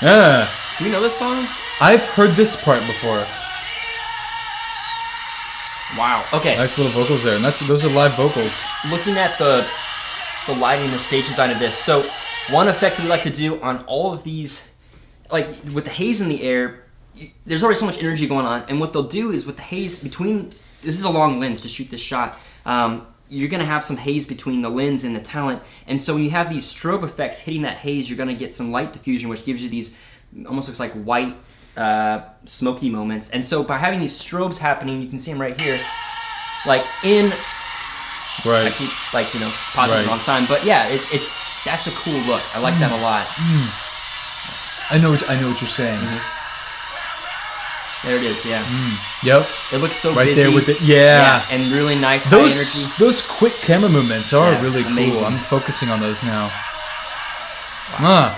Yeah. Do you know this song? I've heard this part before. Wow. Okay. Nice little vocals there, and those are live vocals. Looking at the lighting, the stage design of this. So one effect we like to do on all of these, like with the haze in the air, there's already so much energy going on, and what they'll do is with the haze between, this is a long lens to shoot this shot, you're going to have some haze between the lens and the talent, and so when you have these strobe effects hitting that haze, you're going to get some light diffusion, which gives you these, almost looks like white, smoky moments. And so by having these strobes happening, you can see them right here, like in, Right. I keep pausing a long time, but yeah, that's a cool look. I like that a lot. I know what you're saying. There it is, yeah. Yep. It looks so right busy. There with it. Yeah. And really nice high energy. Those quick camera movements are really amazing. cool. I'm focusing on those now. Wow.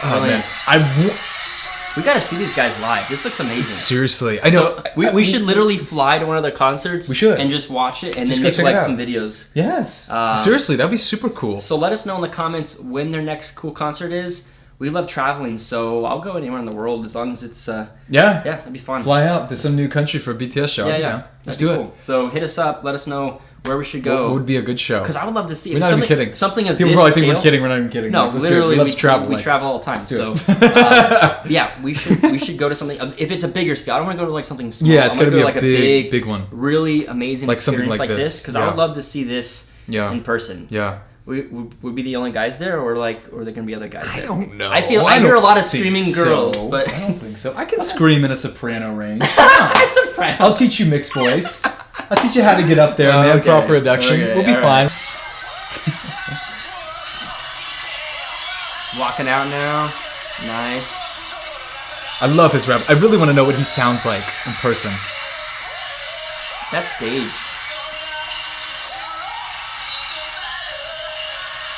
Oh man, we gotta see these guys live. This looks amazing. Seriously, I know. So we should literally fly to one of their concerts. We should. And just watch it and just then make like some videos. Yes. Seriously, that'd be super cool. So let us know in the comments when their next cool concert is. We love traveling, so I'll go anywhere in the world as long as it's yeah, that'd be fun. Fly out to some new country for a BTS show. Yeah. Let's do it. So hit us up. Let us know where we should go. What would be a good show? Because I would love to see. We're not even kidding. Something of people this probably scale, think we're kidding. We're not even kidding. No, literally, we travel. We travel all the time. So yeah, we should go to something. If it's a bigger scale, I don't want to go to like something small. Yeah, it's gonna be like a big one. Really amazing like something experience like this. Because I would love to see this in person. Yeah. We would be the only guys there, or are there gonna be other guys there? I don't know. I hear a lot of screaming girls, but I don't think so. I can scream in a soprano range. Soprano. I'll teach you mixed voice. I'll teach you how to get up there, man. Proper reduction. Okay, we'll be fine. Walking out now. Nice. I love his rap. I really want to know what he sounds like in person. That stage.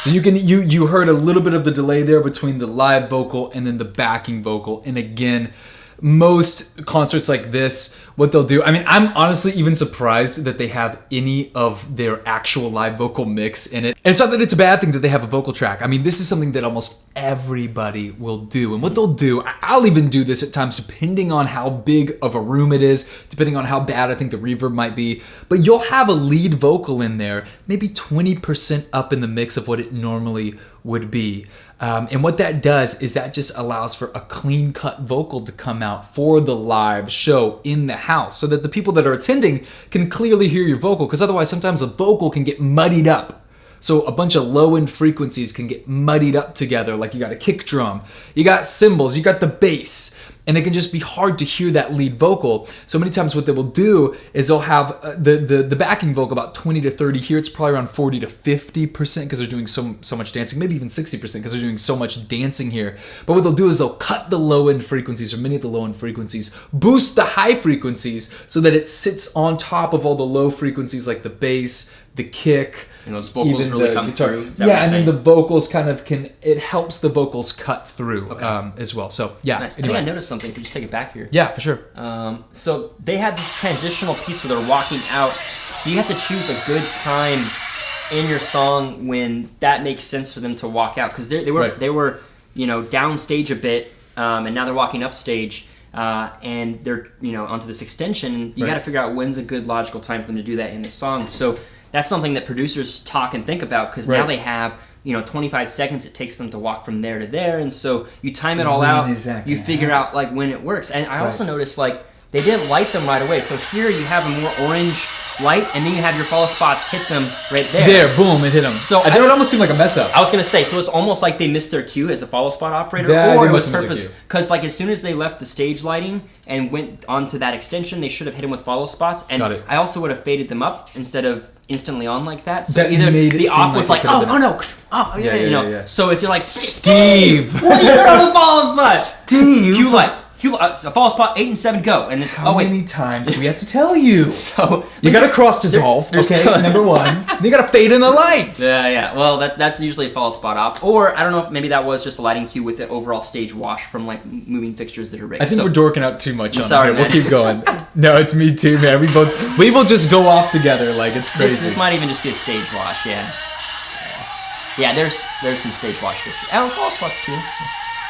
So you heard a little bit of the delay there between the live vocal and then the backing vocal. And again, most concerts like this, what they'll do, I mean, I'm honestly even surprised that they have any of their actual live vocal mix in it. And it's not that it's a bad thing that they have a vocal track. I mean, this is something that almost everybody will do. And what they'll do, I'll even do this at times depending on how big of a room it is, depending on how bad I think the reverb might be. But you'll have a lead vocal in there, maybe 20% up in the mix of what it normally would be. And what that does is that just allows for a clean cut vocal to come out for the live show in the house so that the people that are attending can clearly hear your vocal, because otherwise sometimes a vocal can get muddied up. So a bunch of low end frequencies can get muddied up together, like you got a kick drum, you got cymbals, you got the bass, and it can just be hard to hear that lead vocal. So many times what they will do is they'll have the backing vocal about 20 to 30 here. It's probably around 40 to 50% because they're doing so much dancing, maybe even 60% because they're doing so much dancing here. But what they'll do is they'll cut the low end frequencies, or many of the low end frequencies, boost the high frequencies so that it sits on top of all the low frequencies like the bass, the kick, and those vocals really come through. Yeah, and then the vocals kind of it helps the vocals cut through as well. So yeah, nice. Anyway. I think I noticed something. Can you just take it back here? Yeah, for sure. So they had this transitional piece where they're walking out. So you have to choose a good time in your song when that makes sense for them to walk out, because they were downstage a bit, and now they're walking upstage. And they're onto this extension. You got to figure out when's a good logical time for them to do that in the song. So that's something that producers talk and think about, because now they have 25 seconds it takes them to walk from there to there, and so you time it all out. You figure out like when it works. And I also noticed like they didn't light them right away. So here you have a more orange light, and then you have your follow spots hit them right there. There, boom, it hit them. So it would almost seem like a mess up. I was gonna say, so it's almost like they missed their cue as a follow spot operator, or it was purpose. Because like as soon as they left the stage lighting and went onto that extension, they should have hit them with follow spots. And I also would have faded them up instead of instantly on like that. So that either the op was like, yeah. So it's like, Steve, what are you doing on the follow spot? Steve, cue lights. A follow spot 8 and 7 go, and it's how many times do we have to tell you? So you gotta cross dissolve, okay? Number one, then you gotta fade in the lights. Yeah. Well, that's usually a follow spot op, or I don't know if maybe that was just a lighting cue with the overall stage wash from like moving fixtures that are rigged. I think we're dorking out too much on sorry, it. We'll keep going. No, it's me too, man. We will just go off together like it's crazy. This might even just be a stage wash, yeah. Yeah, there's some stage watch footage. Oh, fall spots too.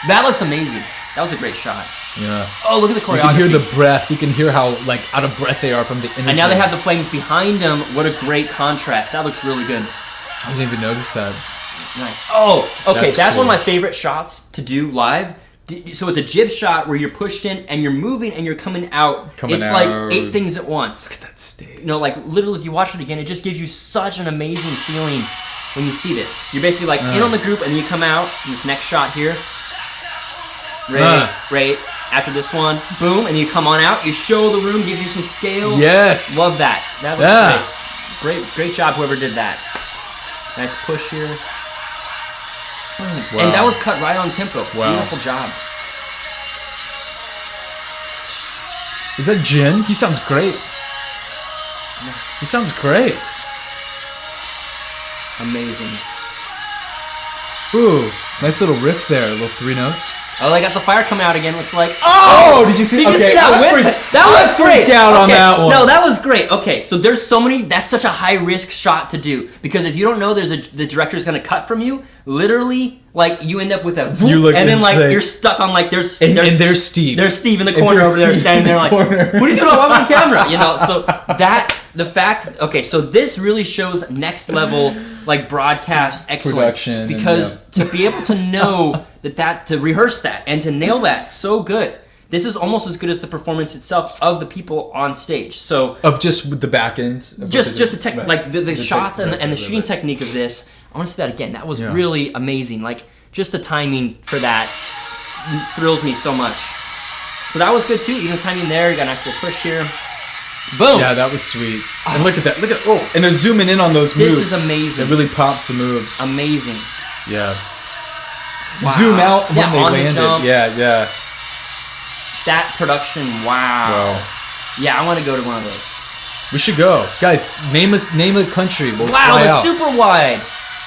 That looks amazing. That was a great shot. Yeah. Oh, look at the choreography. You can hear the breath. You can hear how like out of breath they are from the energy. And now they have the flames behind them. What a great contrast. That looks really good. I didn't even notice that. Nice. Oh, okay. That's cool. one of my favorite shots to do live. So it's a jib shot where you're pushed in and you're moving and you're coming out. It's like 8 things at once. Look at that stage. You know, like literally if you watch it again, it just gives you such an amazing feeling when you see this. You're basically like in on the group and then you come out in this next shot here. Right. After this one, boom, and you come on out. You show the room, gives you some scale. Yes. Love that. That looks great. Great job, whoever did that. Nice push here. Wow. And that was cut right on tempo. Wow. Beautiful job. Is that Jin? He sounds great. He sounds great. Amazing. Ooh, nice little riff there. Little 3 notes. Oh, they got the fire coming out again. Looks like. Oh! Did you see? Did you see that whip? That was great. Down on that one. No, that was great. Okay, so there's so many. That's such a high risk shot to do because if you don't know, the director's gonna cut from you. Literally, like you end up with a whoop, and then like you're stuck on like there's there's Steve. There's Steve in the corner over there standing there like, what are you doing? I'm on camera. You know. So the fact. Okay, so this really shows next level like broadcast excellence because to be able to know that to rehearse that and to nail that so good. This is almost as good as the performance itself of the people on stage. So of just the back end, just the tech, like the shots and the shooting technique of this. I want to see that again. That was really amazing. Like just the timing for that thrills me so much. So that was good too. Even timing there, you got a nice little push here. Boom. Yeah, that was sweet. And look at that. Look at and they're zooming in on those moves. This is amazing. It really pops the moves. Amazing. Yeah. Wow. Zoom out when they landed. The Yeah. That production, wow. Yeah, I want to go to one of those. We should go, guys. Name a country. We'll wow, fly the out. super wide.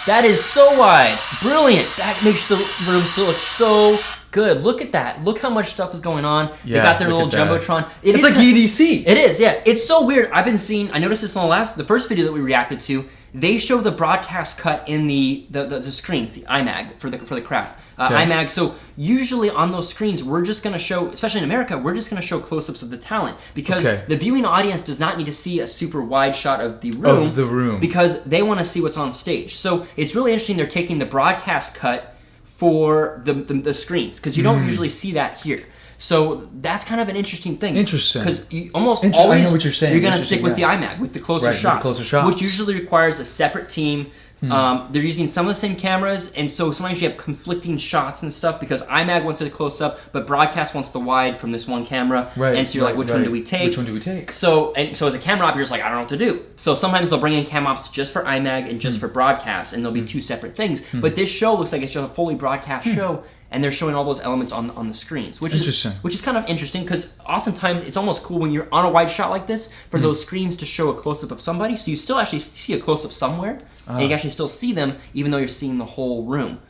That is so wide. Brilliant. That makes the room look so good. Look at that. Look how much stuff is going on. Yeah, they got their little jumbotron. It's like EDC. It is, yeah. It's so weird. I noticed this on the first video that we reacted to. They show the broadcast cut in the screens, the iMag for the crowd. iMag. So usually on those screens, we're just going to show, especially in America, we're just going to show close-ups of the talent because the viewing audience does not need to see a super wide shot of the room. Because they want to see what's on stage. So it's really interesting. They're taking the broadcast cut for the screens because you don't usually see that here. So that's kind of an interesting thing. Interesting. Because you almost always I know what you're saying. You're going to stick with the iMag, with the closer shots, which usually requires a separate team. They're using some of the same cameras, and so sometimes you have conflicting shots and stuff because iMag wants a close-up, but broadcast wants the wide from this one camera. Right. And so you're like, which one do we take? Which one do we take? So as a camera op, you're just like, I don't know what to do. So sometimes they'll bring in cam ops just for iMag and just for broadcast, and there'll be 2 separate things. But this show looks like it's just a fully broadcast show. And they're showing all those elements on the screens, which is kind of interesting because oftentimes it's almost cool when you're on a wide shot like this for those screens to show a close-up of somebody, so you still actually see a close-up somewhere, and you can actually still see them even though you're seeing the whole room.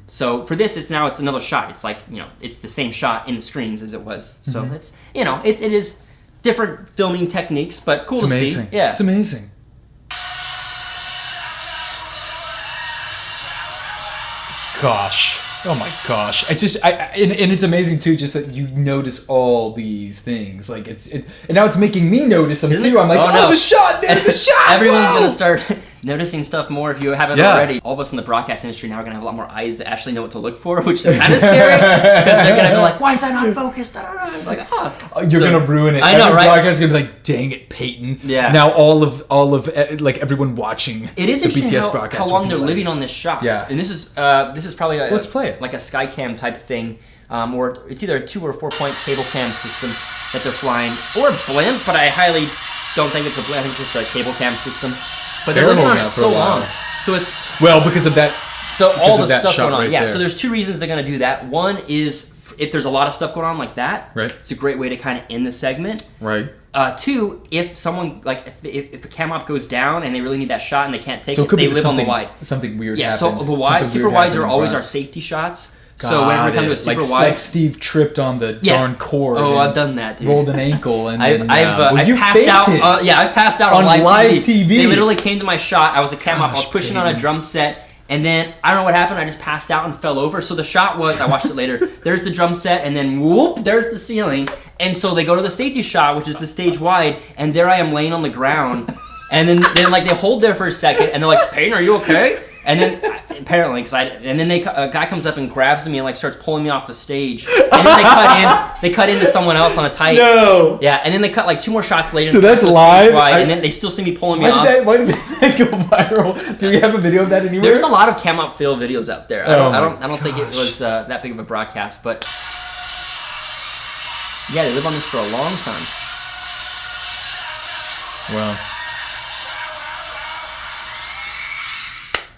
So for this, it's another shot. It's like it's the same shot in the screens as it was. So it's it is different filming techniques, but cool to see. Yeah, it's amazing. Gosh. Oh my gosh! And it's amazing too, just that you notice all these things. Like and now it's making me notice them too. I'm like, the shot, the shot. Everyone's gonna start noticing stuff more if you haven't already. All of us in the broadcast industry now are gonna have a lot more eyes that actually know what to look for, which is kind of scary because they're gonna be like, "Why is that not focused?" Like, you're gonna ruin it. I know, right? Broadcast is gonna be like, "Dang it, Peyton!" Yeah. Now all of like everyone watching it is the interesting BTS broadcast how long they're living on this shot. Yeah. And this is probably let's play it like a Skycam type thing, or it's either a 2 or 4 point cable cam system that they're flying, or a blimp. But I highly don't think it's a blimp. I think it's just a cable cam system. But they're living on it so long. So it's because of that. All the stuff going on. Right yeah. there. So there's 2 reasons they're going to do that. One is if there's a lot of stuff going on like that. Right. It's a great way to kind of end the segment. Right. 2, if someone if a cam op goes down and they really need that shot and they can't take it they live on the wide. Something weird. Yeah. Happened. So the wide super wides are always our safety shots. So whenever we come to a super wide, like Steve tripped on the darn cord. Oh, I've done that, dude. Rolled an ankle, and I've passed out. I've passed out on live TV. They literally came to my shot. I was a cam op. I was pushing on a drum set, And then I don't know what happened. I just passed out and fell over. So the shot was, I watched it later. There's the drum set, and then whoop, there's the ceiling. And so they go to the safety shot, which is the stage wide, and there I am laying on the ground. And then like they hold there for a second, and they're like, "Peyton, are you okay?" And then apparently, and then a guy comes up and grabs me and like starts pulling me off the stage. And then they cut into someone else on a tight. No. Yeah, and then they cut like 2 more shots later. So that's live. And then they still see me pulling me off. Why did that go viral? Do we have a video of that anywhere? There's a lot of cam up fail videos out there. I don't think it was that big of a broadcast, but yeah, they live on this for a long time. Wow.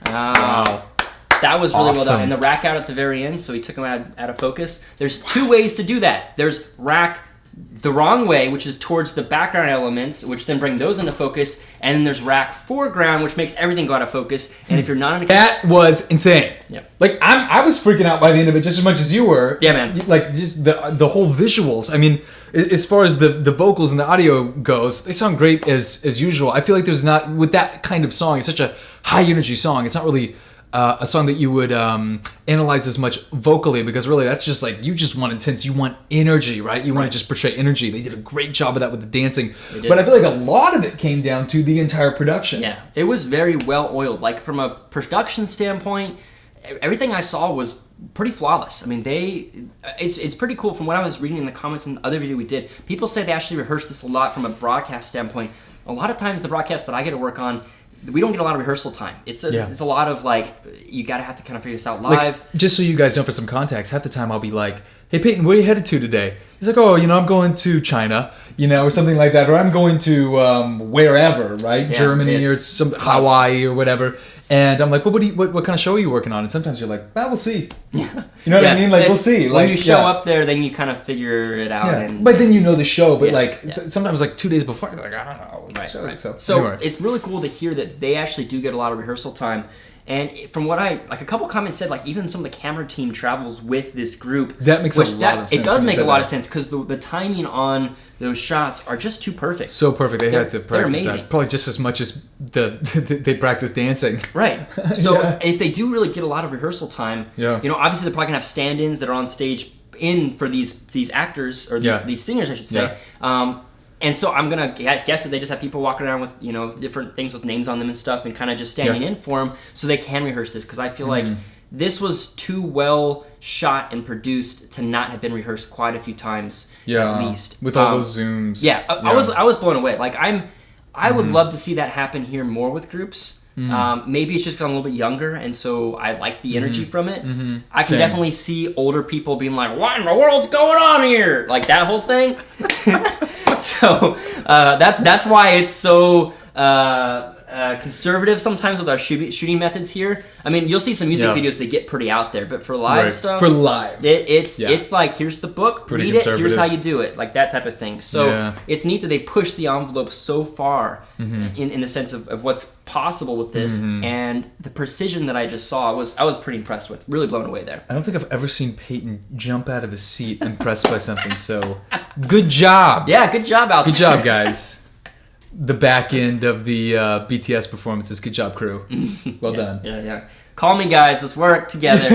Wow. That was really Awesome. well done. And the rack out at the very end, so he took him out of focus. There's 2 ways to do that. There's rack the wrong way, which is towards the background elements, which then bring those into focus. And then there's rack foreground, which makes everything go out of focus. And if you're not in a... That was insane. Yeah. Like, I was freaking out by the end of it just as much as you were. Yeah, man. Like, just the whole visuals. I mean, as far as the vocals and the audio goes, they sound great as usual. I feel like there's not... With that kind of song, it's such a high-energy song. It's not really... a song that you would analyze as much vocally, because really that's just like, you just want intense, you want energy, right? You want to just portray energy. They did a great job of that with the dancing, but I feel like a lot of it came down to the entire production. Yeah, it was very well oiled. Like from a production standpoint, everything I saw was pretty flawless. I mean, it's pretty cool. From what I was reading in the comments in the other video we did, people say they actually rehearsed this a lot from a broadcast standpoint. A lot of times the broadcasts that I get to work on, we don't get a lot of rehearsal time. It's a lot of like, you gotta have to kind of figure this out live. Like, just so you guys know, for some context, half the time I'll be like, "Hey Peyton, where are you headed to today?" He's like, "Oh, I'm going to China, or something like that, or I'm going to wherever, right? Yeah, Germany or some Hawaii or whatever." And I'm like, "Well, what kind of show are you working on?" And sometimes you're like, "Well, we'll see." Yeah. You know what I mean? Like, we'll see. When you show up there, then you kind of figure it out. Yeah. And, but then you know the show. But sometimes like 2 days before, you're like, I don't know. Right. So anyway. It's really cool to hear that they actually do get a lot of rehearsal time. And from what a couple comments said, like even some of the camera team travels with this group. That makes a lot of sense. It does make a lot of sense because the timing on those shots are just too perfect. So perfect. They had to practice amazing. that. Probably just as much as they practice dancing. Right. So if they do really get a lot of rehearsal time, obviously they're probably gonna have stand-ins that are on stage for these actors or these singers, I should say. Yeah. And so I'm gonna guess that they just have people walking around with different things with names on them and stuff, and kind of just standing in for them so they can rehearse this, because I feel like this was too well shot and produced to not have been rehearsed quite a few times at least. With all those zooms. I was blown away. Like I would love to see that happen here more with groups. Maybe it's just because I'm a little bit younger, and so I like the energy from it. I can definitely see older people being like, "What in the world's going on here?" Like that whole thing. So that's why it's so conservative sometimes with our shooting methods here. I mean, you'll see some music videos that get pretty out there, but for live stuff, it's like, here's the book, read it, here's how you do it, like that type of thing. So it's neat that they push the envelope so far in the sense of what's possible with this, and the precision that I just saw I was pretty impressed with. Really blown away there. I don't think I've ever seen Peyton jump out of his seat impressed by something. So good job. Yeah, good job out there. Good job, guys. The back end of the BTS performances. Good job, crew. Well done. Yeah. Call me, guys. Let's work together.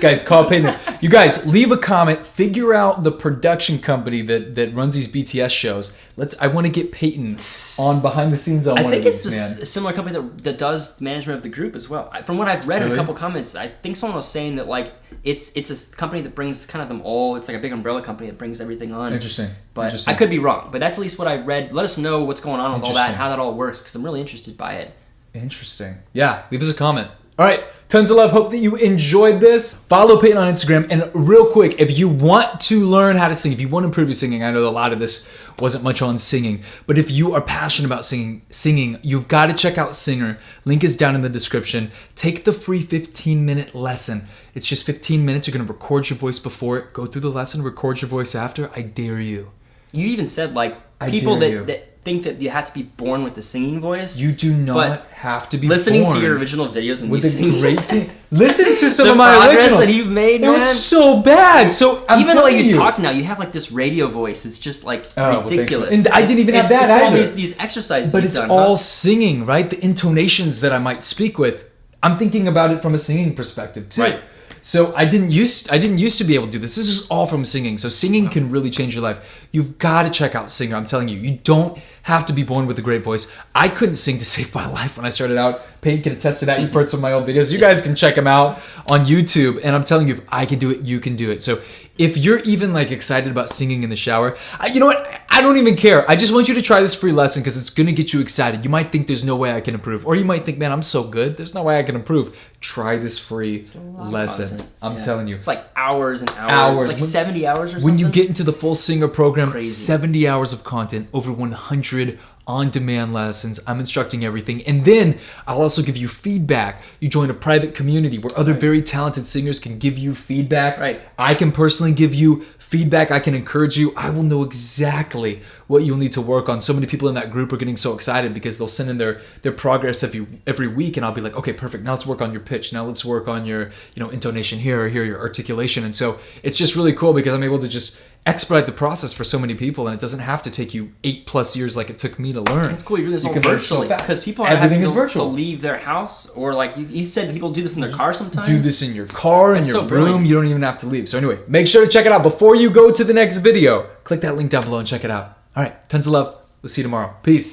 Guys, call Peyton. You guys, leave a comment. Figure out the production company that runs these BTS shows. I want to get Peyton on behind the scenes on one of these, I think it's a similar company that does management of the group as well. From what I've read in a couple comments, I think someone was saying that like it's a company that brings kind of them all. It's like a big umbrella company that brings everything on. Interesting. But I could be wrong. But that's at least what I read. Let us know what's going on with all that and how that all works, because I'm really interested by it. Interesting. Yeah, leave us a comment. All right, tons of love. Hope that you enjoyed this. Follow Peyton on Instagram. And real quick, if you want to learn how to sing, if you want to improve your singing, I know a lot of this wasn't much on singing, but if you are passionate about singing, you've got to check out Singer. Link is down in the description. Take the free 15-minute lesson. It's just 15 minutes. You're going to record your voice before it, go through the lesson, record your voice after. I dare you. You even said like people that think that you have to be born with the singing voice. You do not have to be listening born to your original videos and with you a sing. great sing. Listen to some of my progress originals that you've made, It man. was so bad. So even though you talk now, you have like this radio voice. It's just like ridiculous. And I didn't even have that it's either. All these exercises. But it's all singing, right? The intonations that I might speak with, I'm thinking about it from a singing perspective too. Right. So I didn't used to be able to do this. This is all from singing. So singing can really change your life. You've got to check out Singer. I'm telling you, you don't have to be born with a great voice. I couldn't sing to save my life when I started out. Peyton can attest to that. You've heard some of my old videos. You guys can check them out on YouTube. And I'm telling you, if I can do it, you can do it. So if you're even like excited about singing in the shower, you know what? I don't even care. I just want you to try this free lesson because it's going to get you excited. You might think there's no way I can improve. Or you might think, man, I'm so good. There's no way I can improve. Try this free lesson. I'm telling you. It's like hours and hours. Like 70 hours or something. When you get into the full Singer program, Crazy. 70 hours of content, over 100 on-demand lessons. I'm instructing everything. And then I'll also give you feedback. You join a private community where other very talented singers can give you feedback. Right. I can personally give you feedback. I can encourage you. I will know exactly what you'll need to work on. So many people in that group are getting so excited because they'll send in their progress every week, and I'll be like, okay, perfect. Now let's work on your pitch. Now let's work on your intonation here or here, your articulation. And so it's just really cool because I'm able to just expedite the process for so many people, and it doesn't have to take you 8+ years like it took me to learn. It's cool you're doing this all can learn virtually so fast. because people are Everything having is virtual. to leave their house, or like you said, people do this in their car sometimes. Do this in your car, in That's your so brilliant. room. You don't even have to leave. So anyway, make sure to check it out before you go to the next video. Click that link down below and check it out. All right, tons of love. We'll see you tomorrow. Peace.